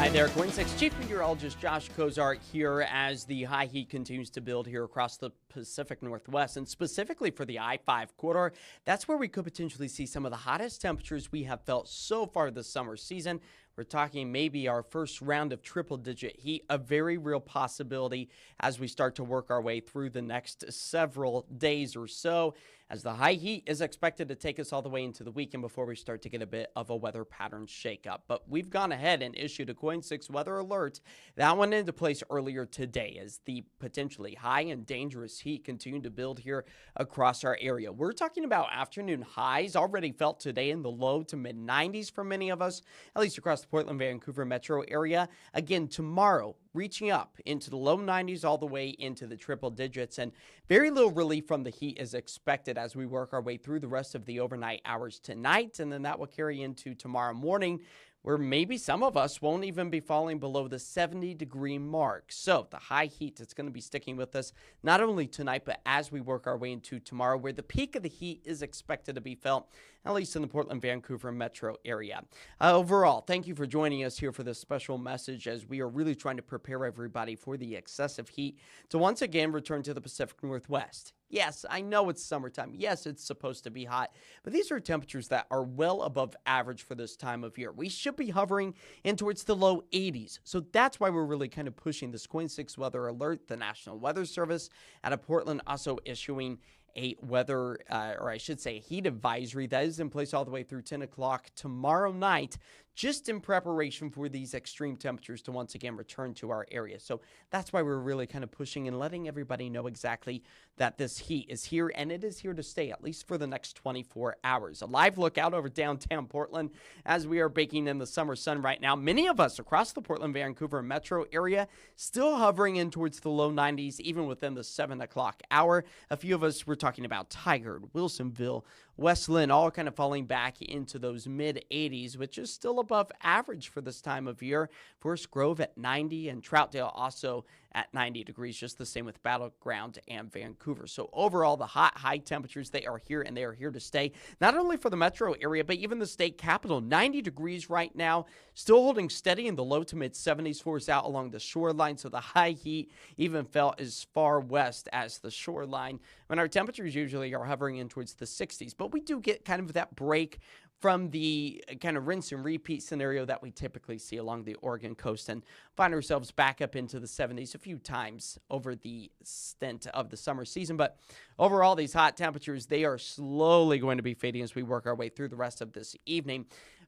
Hi there, KOIN 6 Chief Meteorologist Josh Cozart here as the high heat continues to build here across the Pacific Northwest, and specifically for the I-5 corridor. That's where we could potentially see some of the hottest temperatures we have felt so far this summer season. We're talking maybe our first round of triple-digit heat, a very real possibility as we start to work our way through the next several days or so, as the high heat is expected to take us all the way into the weekend before we start to get a bit of a weather pattern shakeup. But we've gone ahead and issued a KOIN 6 weather alert. That went into place earlier today as the potentially high and dangerous heat continued to build here across our area. We're talking about afternoon highs already felt today in the low to mid 90s for many of us, at least across the Portland, Vancouver metro area. Again, tomorrow, reaching up into the low 90s all the way into the triple digits, and very little relief from the heat is expected as we work our way through the rest of the overnight hours tonight, and then that will carry into tomorrow morning, where maybe some of us won't even be falling below the 70-degree mark. So the high heat is going to be sticking with us not only tonight, but as we work our way into tomorrow, where the peak of the heat is expected to be felt, at least in the Portland, Vancouver metro area. Overall, thank you for joining us here for this special message as we are really trying to prepare everybody for the excessive heat to once again return to the Pacific Northwest. Yes, I know it's summertime. Yes, it's supposed to be hot, but these are temperatures that are well above average for this time of year. We should be hovering in towards the low 80s. So that's why we're really kind of pushing this KOIN 6 weather alert. The National Weather Service out of Portland also issuing a weather, or I should say heat advisory that is in place all the way through 10 o'clock tomorrow night, just in preparation for these extreme temperatures to once again return to our area. So that's why we're really kind of pushing and letting everybody know exactly that this heat is here, and it is here to stay, at least for the next 24 hours. A live look out over downtown Portland as we are baking in the summer sun right now. Many of us across the Portland, Vancouver metro area still hovering in towards the low 90s, even within the 7 o'clock hour. A few of us were talking about Tigard, Wilsonville, Westland, all kind of falling back into those mid 80s, which is still above average for this time of year. Forest Grove at 90 and Troutdale also at 90 degrees, just the same with Battleground and Vancouver. So overall, the hot, high temperatures, they are here and they are here to stay, not only for the metro area, but even the state capital. 90 degrees right now, still holding steady in the low to mid 70s for us out along the shoreline. So the high heat even felt as far west as the shoreline, when our temperatures usually are hovering in towards the 60s. But we do get kind of that break from the kind of rinse and repeat scenario that we typically see along the Oregon coast, and find ourselves back up into the 70s a few times over the stint of the summer season. But overall, these hot temperatures, they are slowly going to be fading as we work our way through the rest of this evening.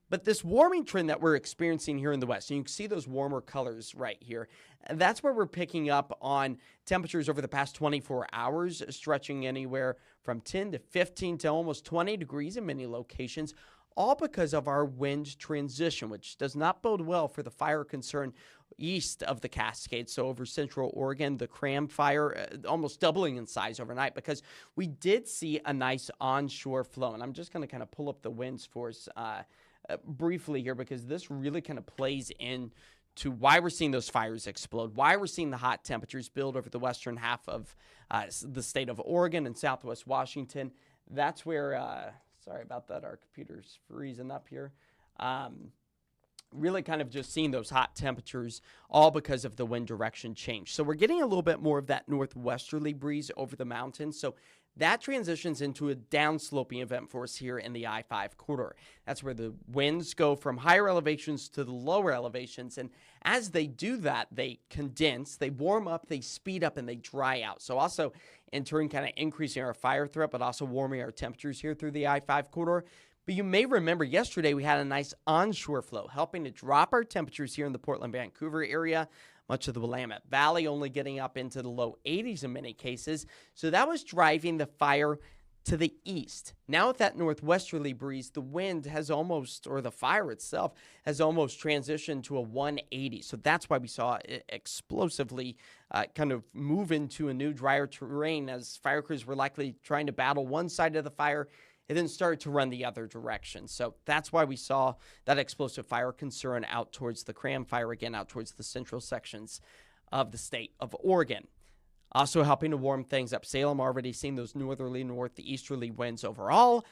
But this warming trend that we're experiencing here in the west, and you can see those warmer colors right here, that's where we're picking up on temperatures over the past 24 hours, stretching anywhere from 10 to 15 to almost 20 degrees in many locations, all because of our wind transition, which does not bode well for the fire concern east of the Cascades. So over central Oregon, the Cram fire almost doubling in size overnight, because we did see a nice onshore flow. And I'm just going to kind of pull up the winds for us briefly here, because this really kind of plays in to why we're seeing those fires explode, why we're seeing the hot temperatures build over the western half of the state of Oregon and southwest Washington. That's where, sorry about that, our computer's freezing up here. Really kind of just seeing those hot temperatures all because of the wind direction change. So we're getting a little bit more of that northwesterly breeze over the mountains. So that transitions into a downsloping event for us here in the I-5 corridor. That's where the winds go from higher elevations to the lower elevations. And as they do that, they condense, they warm up, they speed up, and they dry out. So also, in turn, kind of increasing our fire threat, but also warming our temperatures here through the I-5 corridor. But you may remember yesterday we had a nice onshore flow, helping to drop our temperatures here in the Portland, Vancouver area. Much of the Willamette Valley only getting up into the low 80s in many cases. So that was driving the fire to the east. Now with that northwesterly breeze, the wind has almost, or the fire itself, has almost transitioned to a 180. So that's why we saw it explosively kind of move into a new drier terrain, as fire crews were likely trying to battle one side of the fire. It then started to run the other direction. So that's why we saw that explosive fire concern out towards the Cram fire, again, out towards the central sections of the state of Oregon. Also helping to warm things up. Salem already seeing those northerly, northeasterly winds overall.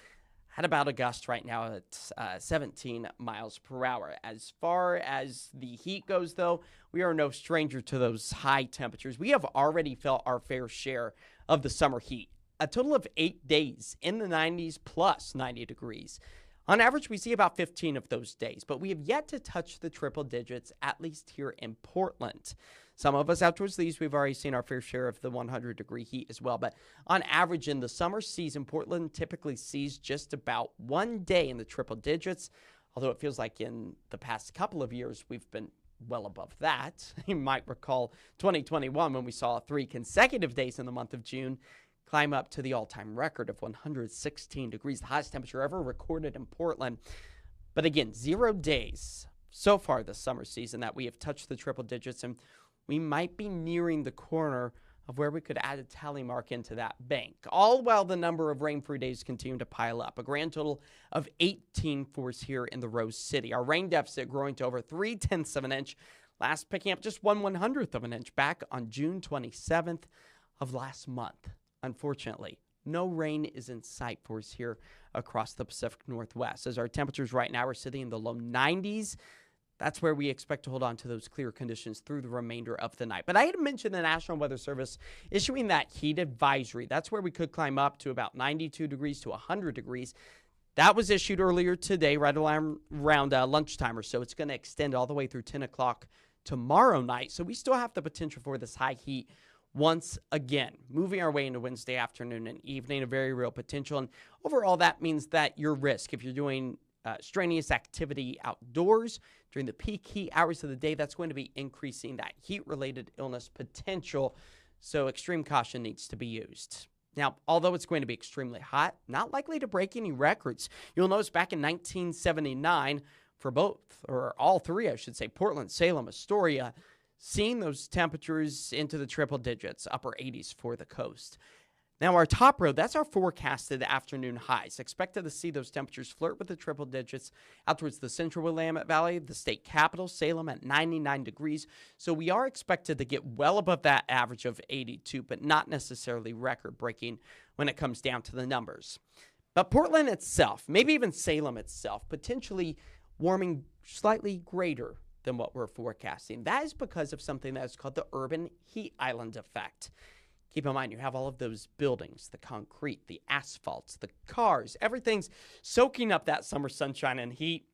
at about a gust right now at 17 miles per hour. As far as the heat goes, though, we are no stranger to those high temperatures. We have already felt our fair share of the summer heat. A total of 8 days in the 90s plus 90 degrees. On average, we see about 15 of those days, but we have yet to touch the triple digits, at least here in Portland. Some of us out towards these, we've already seen our fair share of the 100-degree heat as well. But on average, in the summer season, Portland typically sees just about 1 day in the triple digits, although it feels like in the past couple of years, we've been well above that. You might recall 2021 when we saw 3 consecutive days in the month of June climb up to the all-time record of 116 degrees, the highest temperature ever recorded in Portland. But again, 0 days so far this summer season that we have touched the triple digits, and we might be nearing the corner of where we could add a tally mark into that bank, all while the number of rain-free days continue to pile up. A grand total of 18 for us here in the Rose City. Our rain deficit growing to over 3/10 of an inch, last picking up just 1/100th of an inch back on June 27th of last month. Unfortunately, no rain is in sight for us here across the Pacific Northwest, as our temperatures right now are sitting in the low 90s. That's where we expect to hold on to those clear conditions through the remainder of the night. But I had mentioned the National Weather Service issuing that heat advisory. That's where we could climb up to about 92 degrees to 100 degrees. That was issued earlier today, right around lunchtime or so. It's going to extend all the way through 10 o'clock tomorrow night. So we still have the potential for this high heat once again, moving our way into Wednesday afternoon and evening, a very real potential. And overall, that means that your risk, if you're doing strenuous activity outdoors during the peak heat hours of the day, that's going to be increasing that heat-related illness potential. So extreme caution needs to be used. Now, although it's going to be extremely hot, not likely to break any records. You'll notice back in 1979, for both, or all three, I should say, Portland, Salem, Astoria, seeing those temperatures into the triple digits, upper 80s for the coast. Now, our top row, that's our forecasted afternoon highs. Expected to see those temperatures flirt with the triple digits out towards the central Willamette Valley, the state capital, Salem, at 99 degrees. So we are expected to get well above that average of 82, but not necessarily record-breaking when it comes down to the numbers. But Portland itself, maybe even Salem itself, potentially warming slightly greater than what we're forecasting. That is because of something that is called the urban heat island effect. Keep in mind, you have all of those buildings, the concrete, the asphalts, the cars, everything's soaking up that summer sunshine and heat,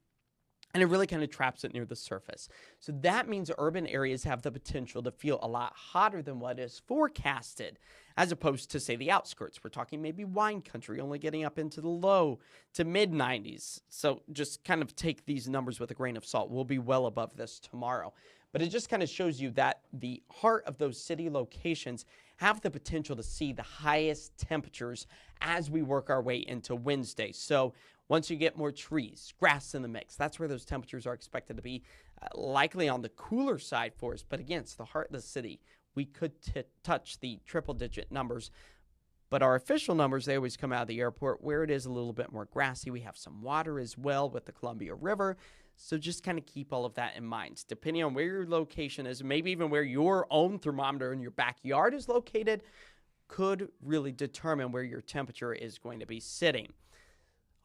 and it really kind of traps it near the surface. So that means urban areas have the potential to feel a lot hotter than what is forecasted, as opposed to, say, the outskirts. We're talking maybe wine country, only getting up into the low to mid-90s. So just kind of take these numbers with a grain of salt. We'll be well above this tomorrow. But it just kind of shows you that the heart of those city locations have the potential to see the highest temperatures as we work our way into Wednesday. So once you get more trees, grass in the mix, that's where those temperatures are expected to be, likely on the cooler side for us. But again, it's the heart of the city. We could touch the triple-digit numbers. But our official numbers, they always come out of the airport where it is a little bit more grassy. We have some water as well with the Columbia River. So just kind of keep all of that in mind. Depending on where your location is, maybe even where your own thermometer in your backyard is located, could really determine where your temperature is going to be sitting.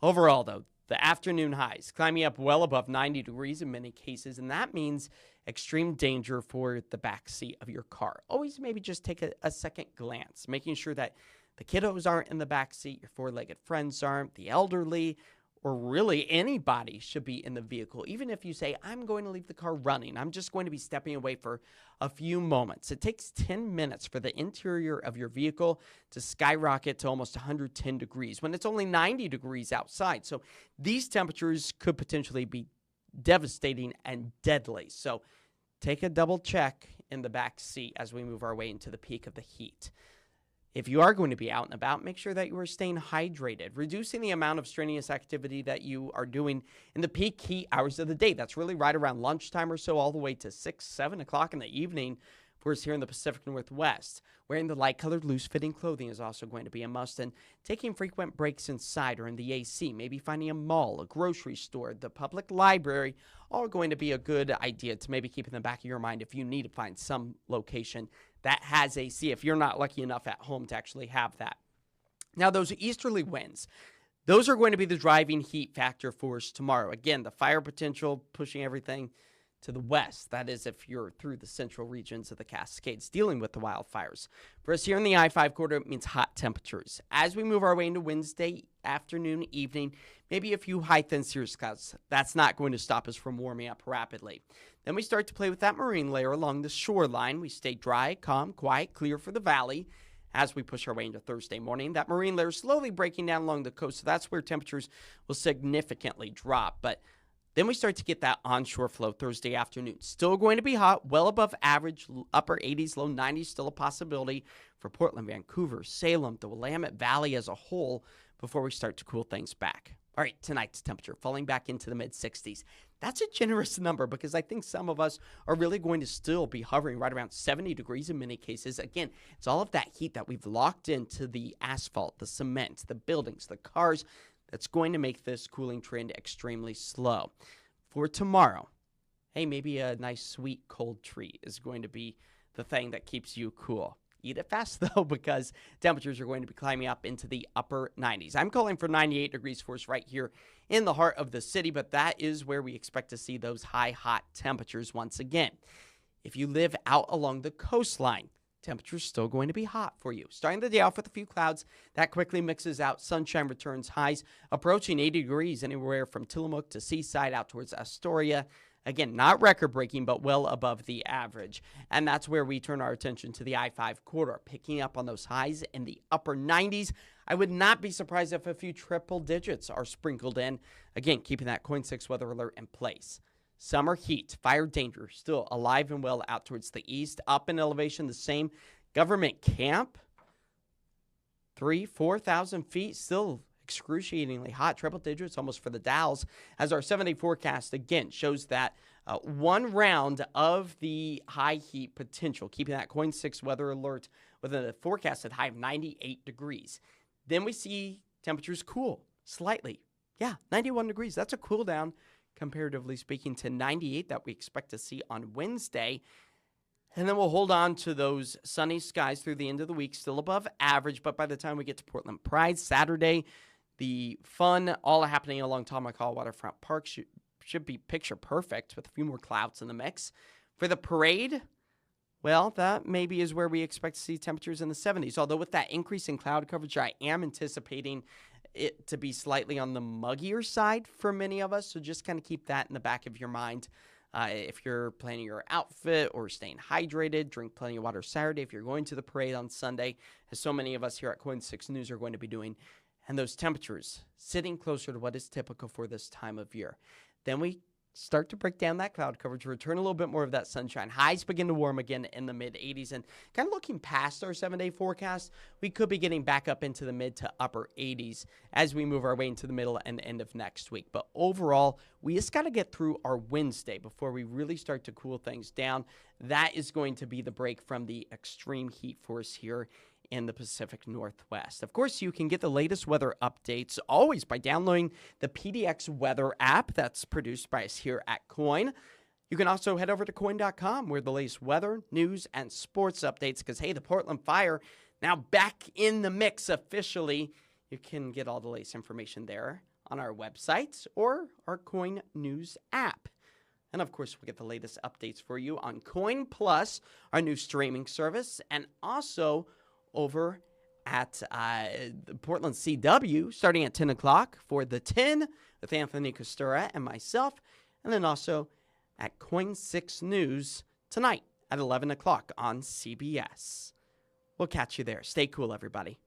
Overall, though, the afternoon highs climbing up well above 90 degrees in many cases, and that means extreme danger for the back seat of your car. Always maybe just take a second glance, making sure that the kiddos aren't in the back seat, your four-legged friends aren't, the elderly, or really anybody should be in the vehicle. Even if you say, I'm going to leave the car running, I'm just going to be stepping away for a few moments. It takes 10 minutes for the interior of your vehicle to skyrocket to almost 110 degrees when it's only 90 degrees outside. So these temperatures could potentially be devastating and deadly. So take a double check in the back seat as we move our way into the peak of the heat. If you are going to be out and about, make sure that you are staying hydrated, reducing the amount of strenuous activity that you are doing in the peak heat hours of the day. That's really right around lunchtime or so, all the way to 6, 7 o'clock in the evening for us here in the Pacific Northwest. Wearing the light-colored, loose-fitting clothing is also going to be a must, and taking frequent breaks inside or in the AC, maybe finding a mall, a grocery store, the public library, all going to be a good idea to maybe keep in the back of your mind if you need to find some location that has AC, if you're not lucky enough at home to actually have that. Now, those easterly winds, Those are going to be the driving heat factor for us tomorrow. Again, the fire potential pushing everything to the west. That is, if you're through the central regions of the Cascades dealing with the wildfires. For us here in the I-5 corridor, it means hot temperatures. As we move our way into Wednesday afternoon, evening, maybe a few high, thin cirrus clouds. That's not going to stop us from warming up rapidly. Then we start to play with that marine layer along the shoreline. We stay dry, calm, quiet, clear for the valley. As we push our way into Thursday morning, that marine layer is slowly breaking down along the coast, so that's where temperatures will significantly drop. But then we start to get that onshore flow Thursday afternoon. Still going to be hot, well above average, upper 80s, low 90s, still a possibility for Portland, Vancouver, Salem, the Willamette Valley as a whole before we start to cool things back. All right, tonight's temperature falling back into the mid-60s. That's a generous number because I think some of us are really going to still be hovering right around 70 degrees in many cases. Again, it's all of that heat that we've locked into the asphalt, the cement, the buildings, the cars that's going to make this cooling trend extremely slow. For tomorrow, hey, maybe a nice sweet cold treat is going to be the thing that keeps you cool. Eat it fast, though, because temperatures are going to be climbing up into the upper 90s. I'm calling for 98 degrees for us right here in the heart of the city, but that is where we expect to see those high, hot temperatures once again. If you live out along the coastline, temperature's still going to be hot for you. Starting the day off with a few clouds, that quickly mixes out. Sunshine returns, highs approaching 80 degrees anywhere from Tillamook to Seaside out towards Astoria. Again, not record-breaking, but well above the average. And that's where we turn our attention to the I-5 corridor, picking up on those highs in the upper 90s. I would not be surprised if a few triple digits are sprinkled in. Again, keeping that KOIN 6 weather alert in place. Summer heat, fire danger, still alive and well out towards the east. Up in elevation, the same. Government camp, 4,000 feet, still excruciatingly hot, triple digits almost for the Dalles, as our 7-day forecast again shows that one round of the high heat potential, keeping that KOIN 6 weather alert with a forecasted high of 98 degrees. Then we see temperatures cool slightly. Yeah, 91 degrees. That's a cool down, comparatively speaking, to 98 that we expect to see on Wednesday. And then we'll hold on to those sunny skies through the end of the week, still above average. But by the time we get to Portland Pride Saturday, the fun all happening along Tamakawa Waterfront Park should be picture perfect with a few more clouds in the mix. For the parade, well, that maybe is where we expect to see temperatures in the 70s. Although with that increase in cloud coverage, I am anticipating it to be slightly on the muggier side for many of us. So just kind of keep that in the back of your mind. If you're planning your outfit or staying hydrated, drink plenty of water Saturday. If you're going to the parade on Sunday, as so many of us here at KOIN 6 News are going to be doing, and those temperatures sitting closer to what is typical for this time of year. Then we start to break down that cloud coverage, return a little bit more of that sunshine. Highs begin to warm again in the mid-80s. And kind of looking past our 7-day forecast, we could be getting back up into the mid to upper 80s as we move our way into the middle and end of next week. But overall, we just got to get through our Wednesday before we really start to cool things down. That is going to be the break from the extreme heat force here in the Pacific Northwest. Of course, you can get the latest weather updates always by downloading the PDX weather app that's produced by us here at KOIN. You can also head over to KOIN.com where the latest weather, news, and sports updates, because, hey, the Portland fire now back in the mix officially. You can get all the latest information there on our website or our KOIN News app. And, of course, we'll get the latest updates for you on KOIN Plus, our new streaming service, and also over at the Portland CW, starting at 10 o'clock for The 10 with Anthony Costura and myself, and then also at KOIN 6 News tonight at 11 o'clock on CBS. We'll catch you there. Stay cool, everybody.